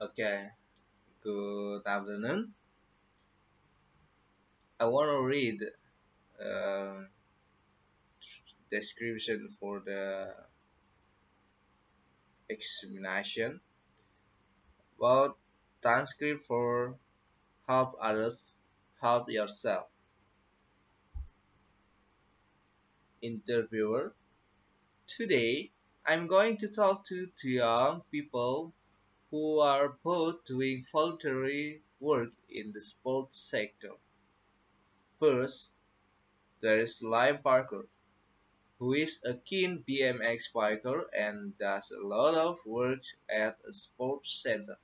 Okay, good afternoon. I want to read uh, description for the examination about transcript for help others, help yourself. Interviewer. Today, I'm going to talk to two young people who are both doing voluntary work in the sports sector. First, there is Liam Parker, who is a keen BMX biker and does a lot of work at a sports center.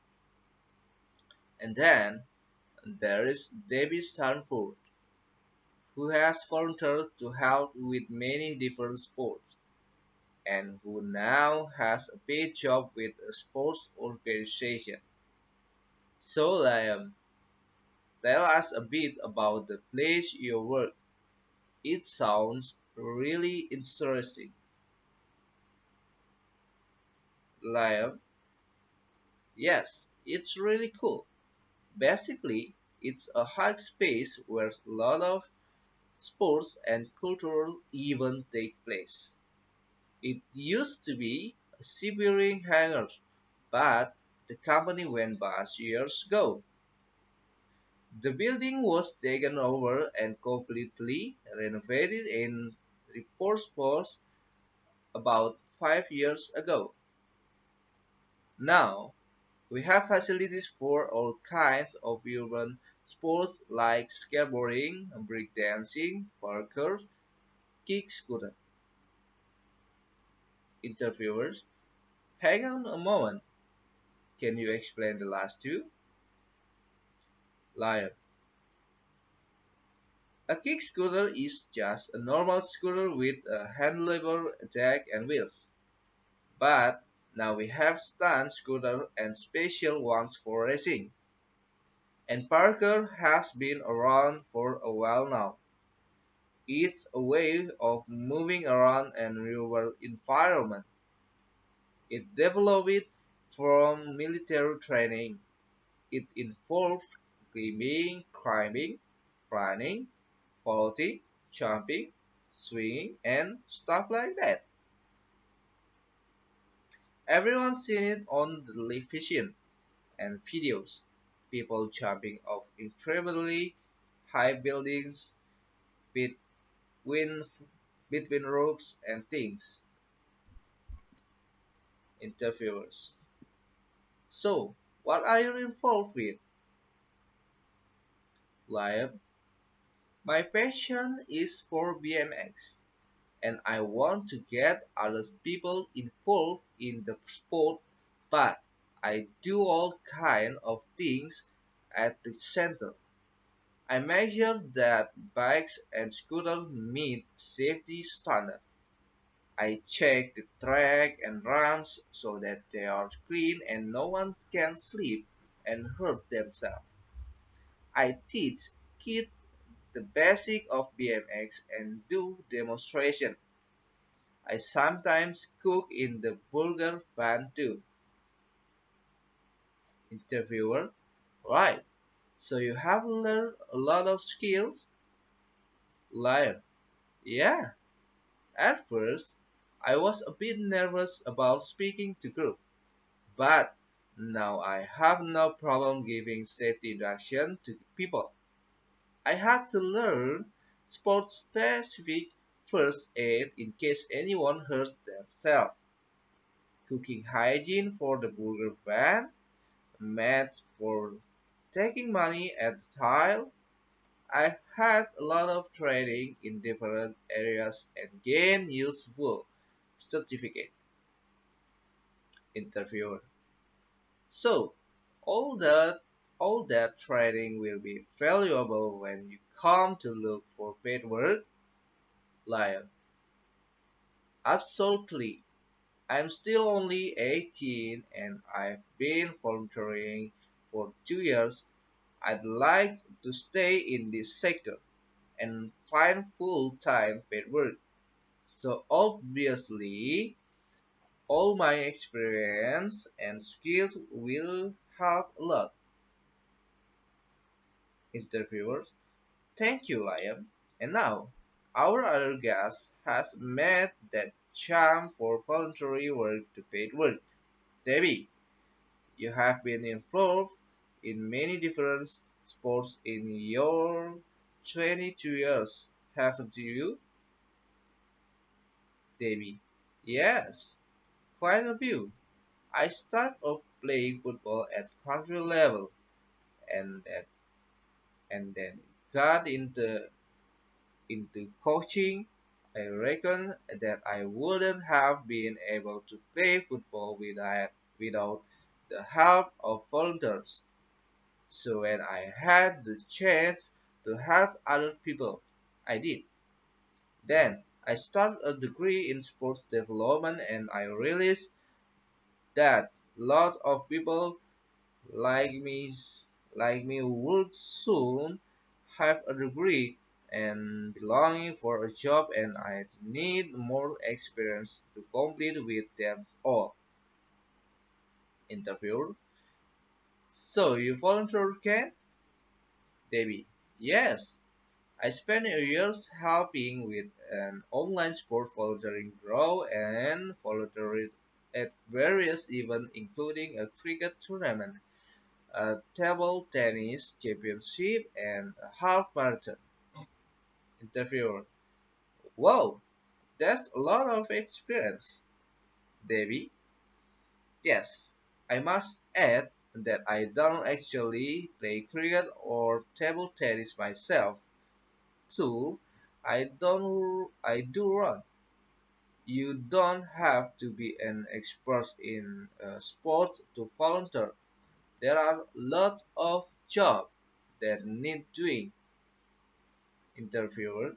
And then there is Debbie Sanford, who has volunteered to help with many different sports and who now has a paid job with a sports organization. So Liam, tell us a bit about the place you work. It sounds really interesting. Liam, yes, it's really cool. Basically, it's a hike space where a lot of sports and cultural events take place. It used to be a shipbuilding hangar, but the company went bust years ago. The building was taken over and completely renovated in reports was about 5 years ago. Now, we have facilities for all kinds of urban sports like skateboarding, breakdancing, parkour, kick scooter. Interviewers, hang on a moment. Can you explain the last two? Liar. A kick scooter is just a normal scooter with a handlebar, jack, and wheels. But now we have stunt scooters and special ones for racing. And parkour has been around for a while now. It's a way of moving around an urban environment. It developed from military training. It involved climbing, running, floating, jumping, swinging, and stuff like that. Everyone's seen it on the television and videos. People jumping off incredibly high buildings between between roofs and things. Interviewers. So, what are you involved with? Liam, my passion is for BMX, and I want to get other people involved in the sport, but I do all kind of things at the center. I measure that bikes and scooters meet safety standards. I check the track and ramps so that they are clean and no one can slip and hurt themselves. I teach kids the basic of BMX and do demonstration. I sometimes cook in the burger van too. Interviewer, right? So you have learned a lot of skills? Liar, yeah. At first, I was a bit nervous about speaking to group, but now I have no problem giving safety instruction to people. I had to learn sport-specific first aid in case anyone hurts themselves, cooking hygiene for the burger van, mats for taking money at the tile. I had a lot of training in different areas and gained useful certificate. Interviewer. So all that training will be valuable when you come to look for paid work. Lion. Absolutely. I'm still only 18 and I've been volunteering for 2 years. I'd like to stay in this sector and find full-time paid work. So obviously, all my experience and skills will help a lot. Interviewers, thank you, Liam. And now, our other guest has met that charm for voluntary work to paid work. Debbie, you have been involved in many different sports in your 22 years, haven't you, Debbie? Yes, quite a few. I started off playing football at country level and that and then got into coaching. I reckon that I wouldn't have been able to play football without the help of volunteers. So when I had the chance to help other people, I did. Then I started a degree in sports development and I realized that lot of people like me like me would soon have a degree and be longing for a job and I need more experience to complete with them all. Interviewer. So you volunteer can? Debbie. Yes. I spent years helping with an online sport volunteering grow and volunteered at various events including a cricket tournament, a table tennis championship, and a half marathon. Interviewer. Wow, that's a lot of experience. Debbie. Yes, I must add that I don't actually play cricket or table tennis myself. Too, I do run. You don't have to be an expert in sports to volunteer. There are lots of jobs that need doing. Interviewer.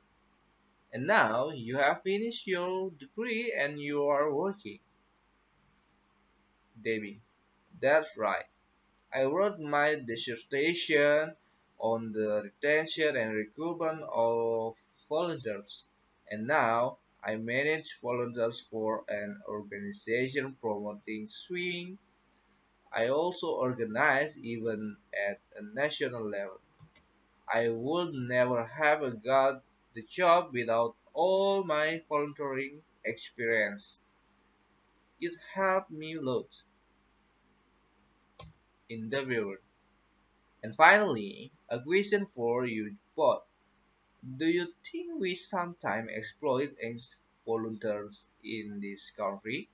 And now you have finished your degree and you are working. Debbie. That's right. I wrote my dissertation on the retention and recruitment of volunteers, and now I manage volunteers for an organization promoting swimming. I also organize events at a national level. I would never have got the job without all my volunteering experience. It helped me loads. Interviewer. And finally, a question for you both. Do you think we sometimes exploit volunteers in this country?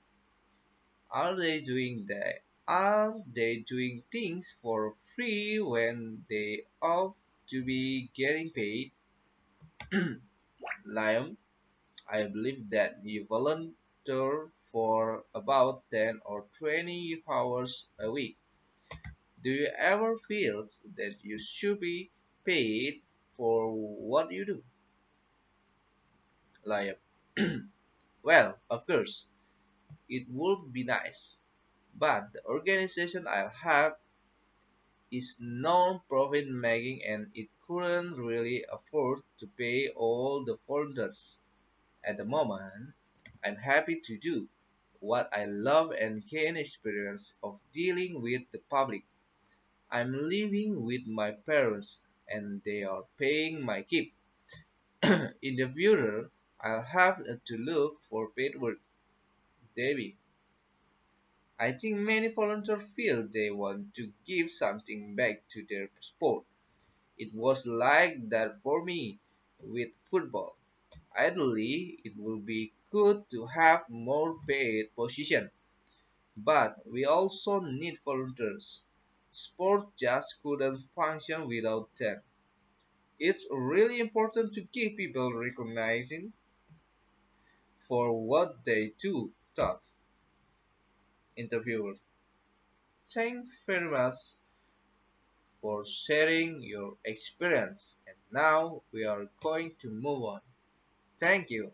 Are they doing that? Are they doing things for free when they ought to be getting paid? Liam, I believe that you volunteer for about 10 or 20 hours a week. Do you ever feel that you should be paid for what you do? Liam, well, of course, it would be nice, but the organization I have is non-profit making and it couldn't really afford to pay all the volunteers. At the moment, I'm happy to do what I love and gain experience of dealing with the public. I'm living with my parents and they are paying my keep. In the future, I'll have to look for paid work. Debbie, I think many volunteers feel they want to give something back to their sport. It was like that for me with football. Ideally, it would be good to have more paid position, but we also need volunteers. Sport just couldn't function without them. It's really important to give people recognition for what they do. Thought interviewer. Thanks very much for sharing your experience. And now we are going to move on. Thank you.